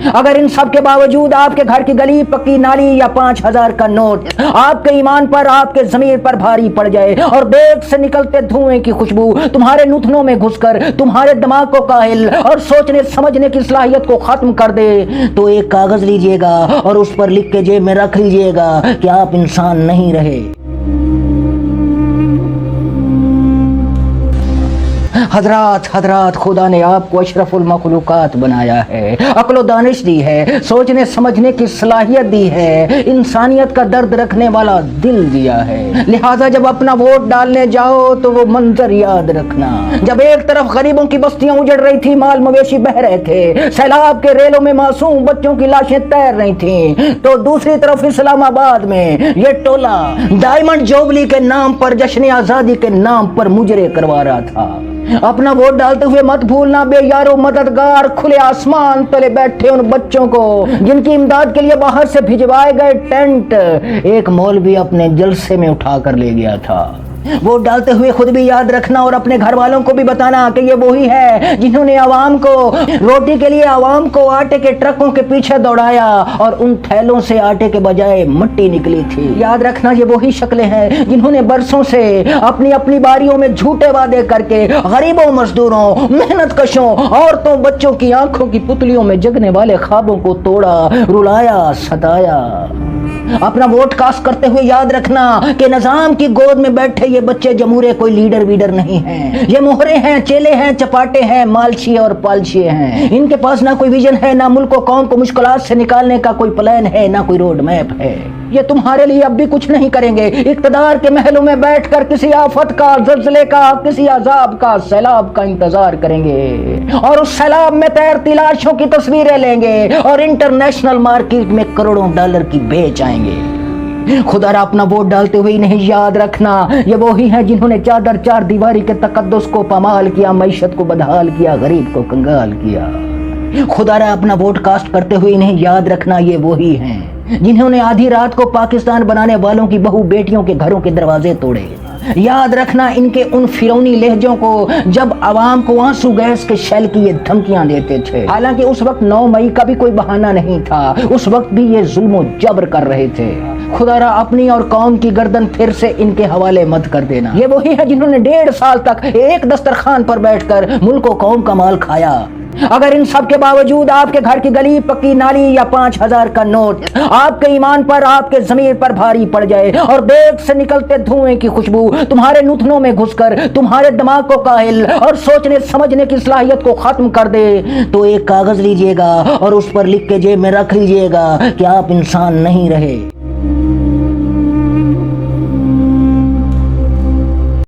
अगर इन सब के बावजूद आपके घर की गली पक्की नाली या 5,000 का नोट आपके ईमान पर, आपके ज़मीर पर भारी पड़ जाए और देग से निकलते धुएं की खुशबू तुम्हारे नुथनों में घुसकर तुम्हारे दिमाग को काहिल और सोचने समझने की सलाहियत को खत्म कर दे, तो एक कागज लीजिएगा और उस पर लिख के जेब में रख लीजिएगा कि आप इंसान नहीं रहे। हजरात खुदा ने आपको अशरफुल मखलूकात बनाया है, अक्ल दानिश दी है, सोचने समझने की सलाहियत दी है, इंसानियत का दर्द रखने वाला दिल दिया है। लिहाजा जब अपना वोट डालने जाओ तो वो मंजर याद रखना, जब एक तरफ गरीबों की बस्तियां उजड़ रही थी, माल मवेशी बह रहे थे, सैलाब के रेलों में मासूम बच्चों की लाशें तैर रही थीं, तो दूसरी तरफ इस्लामाबाद में ये टोला डायमंड जुबली के नाम पर, जश्न आजादी के नाम पर मुजरे करवा रहा था। अपना वोट डालते हुए मत भूलना बेयारो मददगार खुले आसमान तले बैठे उन बच्चों को जिनकी इमदाद के लिए बाहर से भिजवाए गए टेंट एक मौलवी अपने जलसे में उठा कर ले गया था। वोट डालते हुए खुद भी याद रखना और अपने घर वालों को भी बताना कि ये वही है जिन्होंने आवाम को रोटी के लिए आवाम को आटे के ट्रकों के पीछे दौड़ाया और उन थैलों से आटे के बजाय मिट्टी निकली थी। याद रखना ये वही शक्लें हैं जिन्होंने बरसों से अपनी अपनी बारियों में झूठे वादे करके गरीबों, मजदूरों, मेहनत कशों, औरतों, बच्चों की आंखों की पुतलियों में जगने वाले ख्वाबों को तोड़ा, रुलाया, सताया। अपना वोट कास्ट करते हुए याद रखना कि निजाम की गोद में बैठे ये बच्चे जमूरे कोई लीडर वीडर नहीं हैं, ये मोहरे हैं, चेले हैं, चपाटे हैं, मालशिए और पालशिए हैं। इनके पास ना कोई विजन है, ना मुल्क को कौम को मुश्किलात से निकालने का कोई प्लान है, ना कोई रोड मैप है। ये तुम्हारे लिए अब भी कुछ नहीं करेंगे। इक्तदार के महलों में बैठकर किसी आफत का, ज़ल्ज़ले का, किसी अजाब का, सैलाब का इंतजार करेंगे और उस सैलाब में तैरती लाशों की तस्वीरें लेंगे और इंटरनेशनल मार्केट में करोड़ों डॉलर की बेच आएंगे। खुदा अपना वोट डालते हुए नहीं, याद रखना ये वही हैं जिन्होंने चादर चार दीवारी के तकद्दुस को पामाल किया, मईशत को बदहाल किया, गरीब को कंगाल किया। खुदा अपना वोट कास्ट करते हुए नहीं, याद रखना ये वही हैं जिन्होंने आधी रात को पाकिस्तान बनाने वालों की बहू बेटियों के घरों के दरवाजे तोड़े। याद रखना इनके उन फिरौनी लहजों को जब आवाम को आंसू गैस के शेल की ये धमकियां देते थे। हालांकि उस वक्त 9 मई का भी कोई बहाना नहीं था, उस वक्त भी ये जुल्म जबर कर रहे थे। खुदारा अपनी और कौम की गर्दन फिर से इनके हवाले मत कर देना। ये वही है जिन्होंने 1.5 साल तक एक दस्तरखान पर बैठकर मुल्क और कौम का माल खाया। अगर इन सब के बावजूद आपके घर की गली पक्की नाली या 5,000 का नोट आपके ईमान पर, आपके ज़मीर पर भारी पड़ जाए और देग से निकलते धुएं की खुशबू तुम्हारे नुथनों में घुसकर तुम्हारे दिमाग को काहिल और सोचने समझने की सलाहियत को खत्म कर दे, तो एक कागज लीजिएगा और उस पर लिख के जेब में रख लीजिएगा कि आप इंसान नहीं रहे।